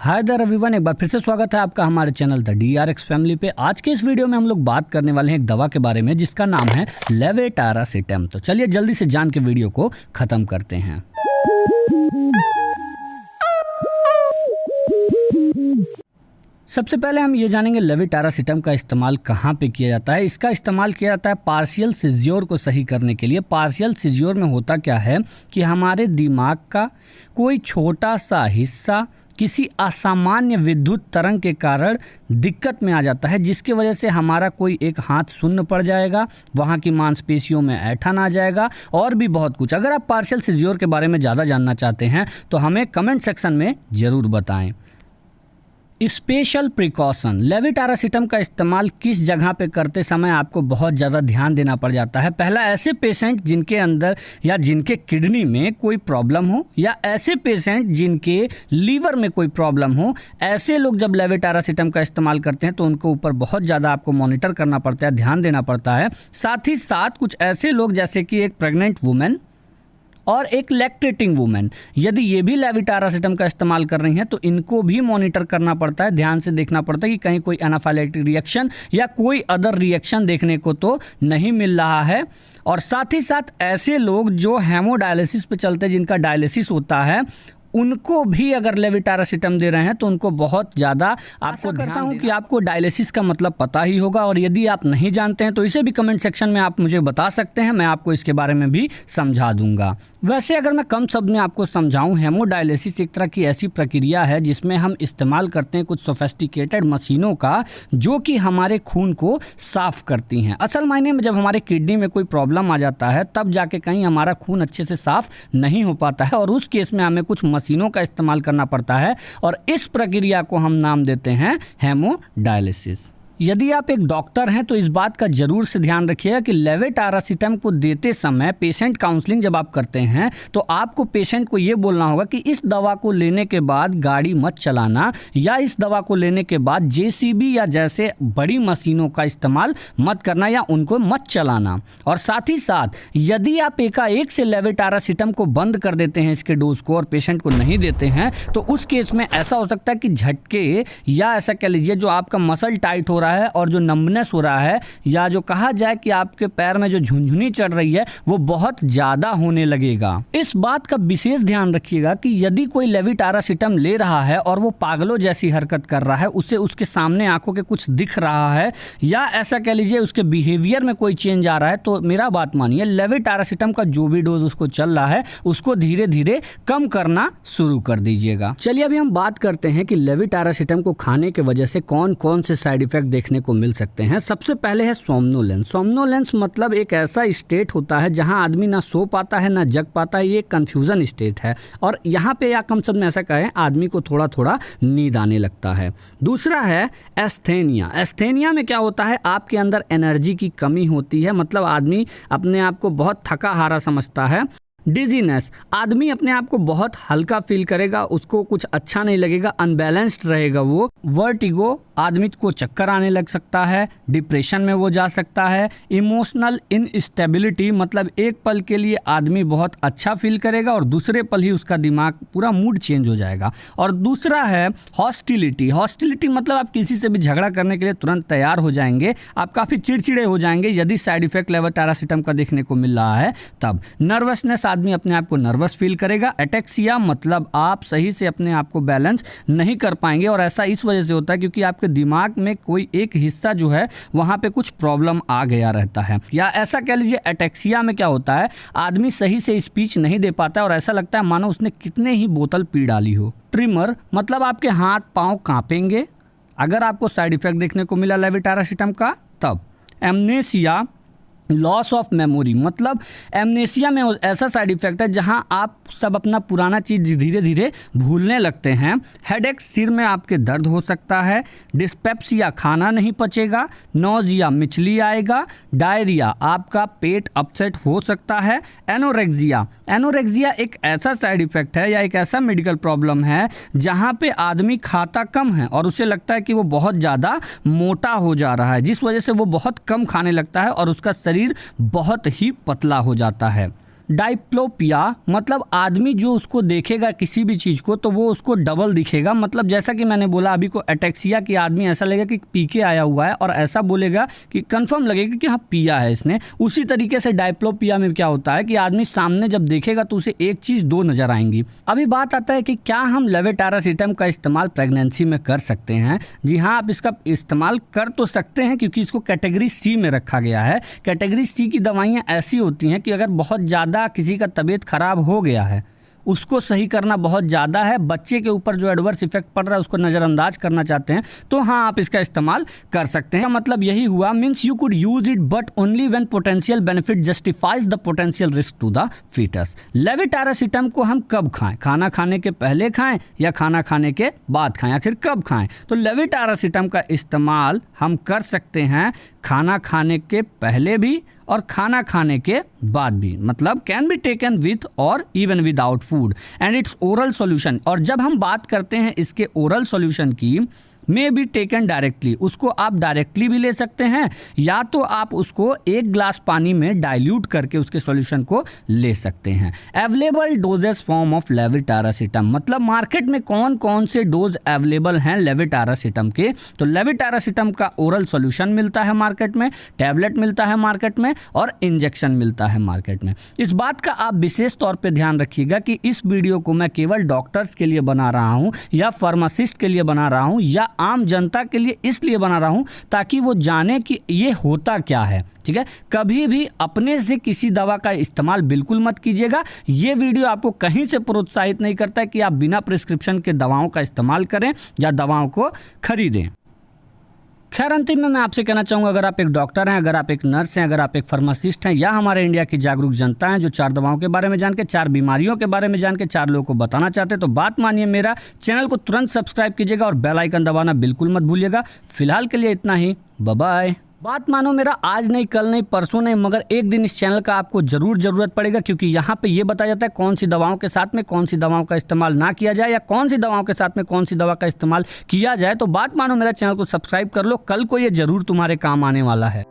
Hi there everyone, एक बार फिर से स्वागत है आपका हमारे चैनल द DRX फैमिली पे। आज के इस वीडियो में हम लोग बात करने वाले हैं एक दवा के बारे में जिसका नाम है लेवेटारासिटम। तो चलिए जल्दी से जान के वीडियो को ख़त्म करते हैं। सबसे पहले हम ये जानेंगे लेवेटारासिटम का इस्तेमाल कहाँ पे किया जाता है। इसका इस्तेमाल किया जाता है पार्शियल सीज़्योर को सही करने के लिए। पार्शियल सीज़्योर में होता क्या है कि हमारे दिमाग का कोई छोटा सा हिस्सा किसी असामान्य विद्युत तरंग के कारण दिक्कत में आ जाता है, जिसकी वजह से हमारा कोई एक हाथ शून्य पड़ जाएगा, वहाँ की मांसपेशियों में ऐंठन आ जाएगा और भी बहुत कुछ। अगर आप पार्शियल सीज़्योर के बारे में ज़्यादा जानना चाहते हैं तो हमें कमेंट सेक्शन में ज़रूर बताएं। स्पेशल प्रिकॉशन, लेवेटारासिटम का इस्तेमाल किस जगह पे करते समय आपको बहुत ज़्यादा ध्यान देना पड़ जाता है। पहला, ऐसे पेशेंट जिनके अंदर या जिनके किडनी में कोई प्रॉब्लम हो या ऐसे पेशेंट जिनके लीवर में कोई प्रॉब्लम हो, ऐसे लोग जब लेवेटारासिटम का इस्तेमाल करते हैं तो उनके ऊपर बहुत ज़्यादा आपको मॉनिटर करना पड़ता है, ध्यान देना पड़ता है। साथ ही साथ कुछ ऐसे लोग जैसे कि एक प्रेग्नेंट वुमेन और एक लैक्टेटिंग वुमेन, यदि ये भी लेवेटारासिटम का इस्तेमाल कर रही हैं तो इनको भी मॉनिटर करना पड़ता है, ध्यान से देखना पड़ता है कि कहीं कोई एनाफाइलेक्टिक रिएक्शन या कोई अदर रिएक्शन देखने को तो नहीं मिल रहा है। और साथ ही साथ ऐसे लोग जो हेमोडायलिसिस पे चलते हैं, जिनका डायलिसिस होता है, उनको भी अगर लेवेटारासिटम दे रहे हैं तो उनको बहुत ज़्यादा आपको करता हूं कि आपको डायलिसिस का मतलब पता ही होगा, और यदि आप नहीं जानते हैं तो इसे भी कमेंट सेक्शन में आप मुझे बता सकते हैं, मैं आपको इसके बारे में भी समझा दूंगा। वैसे अगर मैं कम शब्द में आपको समझाऊं, हेमोडायलिसिस एक तरह की ऐसी प्रक्रिया है जिसमें हम इस्तेमाल करते हैं कुछ सोफिस्टिकेटेड मशीनों का, जो कि हमारे खून को साफ़ करती हैं। असल मायने में जब हमारे किडनी में कोई प्रॉब्लम आ जाता है तब जाके कहीं हमारा खून अच्छे से साफ़ नहीं हो पाता है, और उस केस में हमें कुछ मशीनों का इस्तेमाल करना पड़ता है, और इस प्रक्रिया को हम नाम देते हैं हेमोडायलिसिस। यदि आप एक डॉक्टर हैं तो इस बात का जरूर से ध्यान रखिएगा कि लेवेटारासिटम को देते समय पेशेंट काउंसलिंग जब आप करते हैं तो आपको पेशेंट को ये बोलना होगा कि इस दवा को लेने के बाद गाड़ी मत चलाना, या इस दवा को लेने के बाद JCB या जैसे बड़ी मशीनों का इस्तेमाल मत करना या उनको मत चलाना। और साथ ही साथ यदि आप एकाएक से लेवेटारासिटम को बंद कर देते हैं इसके डोज को और पेशेंट को नहीं देते हैं तो उस केस में ऐसा हो सकता है कि झटके या ऐसा कह लीजिए जो आपका मसल टाइट हो रहा है और जो नंबनेस हो रहा है, या जो कहा जाए कि आपके पैर में जो झुनझुनी चढ़ रही है, वो बहुत ज़्यादा होने लगेगा। इस बात का विशेष ध्यान रखिएगा कि यदि कोई लेवेटारासिटम ले रहा है और वो पागलों जैसी हरकत कर रहा है, उसे उसके सामने आंखों के कुछ दिख रहा है, या ऐसा कह लीजिए उसके बिहेवियर में कोई चेंज आ रहा है, तो मेरा बात मानिए, लेवेटारासिटम का जो भी डोज उसको चल रहा है उसको धीरे धीरे कम करना शुरू कर दीजिएगा। चलिए अभी हम बात करते हैं कि लेवेटारासिटम को खाने की वजह से कौन कौन से साइड इफेक्ट देखने को मिल सकते हैं। सबसे पहले है सोमनोलेंस। सोमनोलेंस मतलब एक ऐसा स्टेट होता है जहां आदमी ना सो पाता है ना जग पाता है, ये कंफ्यूजन स्टेट है, और यहाँ पे या कम शब्द में ऐसा कहें, आदमी को थोड़ा थोड़ा नींद आने लगता है। दूसरा है एस्थेनिया। एस्थेनिया में क्या होता है, आपके अंदर एनर्जी की कमी होती है, मतलब आदमी अपने आप को बहुत थका हारा समझता है। डिजीनेस, आदमी अपने आप को बहुत हल्का फील करेगा, उसको कुछ अच्छा नहीं लगेगा, अनबैलेंस्ड रहेगा वो। वर्टिगो, आदमी को चक्कर आने लग सकता है, डिप्रेशन में वो जा सकता है। इमोशनल इनस्टेबिलिटी, मतलब एक पल के लिए आदमी बहुत अच्छा फील करेगा और दूसरे पल ही उसका दिमाग पूरा मूड चेंज हो जाएगा। और दूसरा है हॉस्टिलिटी। हॉस्टिलिटी मतलब आप किसी से भी झगड़ा करने के लिए तुरंत तैयार हो जाएंगे, आप काफ़ी चिड़चिड़े हो जाएंगे यदि साइड इफेक्ट लेवेटारासिटम का देखने को मिल रहा है तब। नर्वसनेस, आदमी अपने आप को नर्वस फील करेगा। एटेक्सिया मतलब आप सही से अपने आप को बैलेंस नहीं कर पाएंगे, और ऐसा इस वजह से होता है क्योंकि आपके दिमाग में कोई एक हिस्सा जो है वहाँ पे कुछ प्रॉब्लम आ गया रहता है। या ऐसा कह लीजिए एटेक्सिया में क्या होता है, आदमी सही से स्पीच नहीं दे पाता है और ऐसा लगता है मानो उसने कितने ही बोतल पी डाली हो। ट्रिमर मतलब आपके हाथ पाँव कांपेंगे अगर आपको साइड इफेक्ट देखने को मिला लेवेटारासिटम का तब। एमनेसिया, लॉस ऑफ मेमोरी, मतलब एमनेसिया में ऐसा साइड इफेक्ट है जहां आप सब अपना पुराना चीज़ धीरे धीरे भूलने लगते हैं। हेडेक, सिर में आपके दर्द हो सकता है। डिस्पेप्सिया, खाना नहीं पचेगा। नोजिया, मिचली आएगा। डायरिया, आपका पेट अपसेट हो सकता है। एनोरेक्सिया, एनोरेक्सिया एक ऐसा साइड इफेक्ट है या एक ऐसा मेडिकल प्रॉब्लम है जहां पे आदमी खाता कम है और उसे लगता है कि वो बहुत ज़्यादा मोटा हो जा रहा है, जिस वजह से वो बहुत कम खाने लगता है और उसका शरीर बहुत ही पतला हो जाता है। डाइप्लोपिया मतलब आदमी जो उसको देखेगा किसी भी चीज़ को तो वो उसको डबल दिखेगा। मतलब जैसा कि मैंने बोला अभी को अटेक्सिया कि आदमी ऐसा लगेगा कि पी के आया हुआ है और ऐसा बोलेगा कि कंफर्म लगेगा कि हाँ पिया है इसने। उसी तरीके से डाइप्लोपिया में क्या होता है कि आदमी सामने जब देखेगा तो उसे एक चीज़ दो नज़र आएंगी। अभी बात आता है कि क्या हम लेवेटारासिटम का इस्तेमाल प्रेगनेंसी में कर सकते हैं। जी हाँ, आप इसका इस्तेमाल कर तो सकते हैं क्योंकि इसको कैटेगरी सी में रखा गया है। कैटेगरी सी की दवाइयाँ ऐसी होती हैं कि अगर बहुत ज़्यादा किसी का तबीयत खराब हो गया है, उसको सही करना बहुत ज़्यादा है, बच्चे के ऊपर जो एडवर्स इफेक्ट पड़ रहा है उसको नज़रअंदाज करना चाहते हैं, तो हाँ आप इसका इस्तेमाल कर सकते हैं। मतलब यही हुआ, means you could use it but only when potential benefit justifies the potential risk to the foetus. Levetiracetam को हम कब खाएं? खाना खाने के पहले खाएं या खाना खाने के बाद खाएं? आखिर कब खाएं? तो लेवेटारासिटम का इस्तेमाल हम कर सकते हैं खाना खाने के पहले भी और खाना खाने के बाद भी। मतलब कैन बी टेकन विथ और even without food and it's oral solution. और जब हम बात करते हैं इसके ओरल सॉल्यूशन की, मे बी टेकन डायरेक्टली, उसको आप डायरेक्टली भी ले सकते हैं या तो आप उसको एक ग्लास पानी में डाइल्यूट करके उसके सॉल्यूशन को ले सकते हैं। अवेलेबल डोजेस फॉर्म ऑफ लेवेटारासिटम, मतलब मार्केट में कौन कौन से डोज अवेलेबल हैं लेवेटारासिटम के। तो लेवेटारासिटम का ओरल सॉल्यूशन मिलता है मार्केट में, टैबलेट मिलता है मार्केट में और इंजेक्शन मिलता है मार्केट में। इस बात का आप विशेष तौर पर ध्यान रखिएगा कि इस वीडियो को मैं केवल डॉक्टर्स के लिए बना रहा हूँ या फार्मासिस्ट के लिए बना रहा हूँ या आम जनता के लिए इसलिए बना रहा हूं ताकि वो जाने कि ये होता क्या है। ठीक है, कभी भी अपने से किसी दवा का इस्तेमाल बिल्कुल मत कीजिएगा। ये वीडियो आपको कहीं से प्रोत्साहित नहीं करता है कि आप बिना प्रिस्क्रिप्शन के दवाओं का इस्तेमाल करें या दवाओं को खरीदें। खैर अंतिम में मैं आपसे कहना चाहूँगा, अगर आप एक डॉक्टर हैं, अगर आप एक नर्स हैं, अगर आप एक फार्मासिस्ट हैं या हमारे इंडिया की जागरूक जनता हैं जो 4 दवाओं के बारे में जान के, 4 बीमारियों के बारे में जान के 4 लोगों को बताना चाहते हैं, तो बात मानिए मेरा, चैनल को तुरंत सब्सक्राइब कीजिएगा और बेल आइकन दबाना बिल्कुल मत भूलिएगा। फिलहाल के लिए इतना ही, बाय बाय। बात मानो मेरा, आज नहीं, कल नहीं, परसों नहीं, मगर एक दिन इस चैनल का आपको जरूर ज़रूरत पड़ेगा क्योंकि यहाँ पे ये बताया जाता है कौन सी दवाओं के साथ में कौन सी दवाओं का इस्तेमाल ना किया जाए या कौन सी दवाओं के साथ में कौन सी दवा का इस्तेमाल किया जाए। तो बात मानो मेरा, चैनल को सब्सक्राइब कर लो, कल को ये जरूर तुम्हारे काम आने वाला है।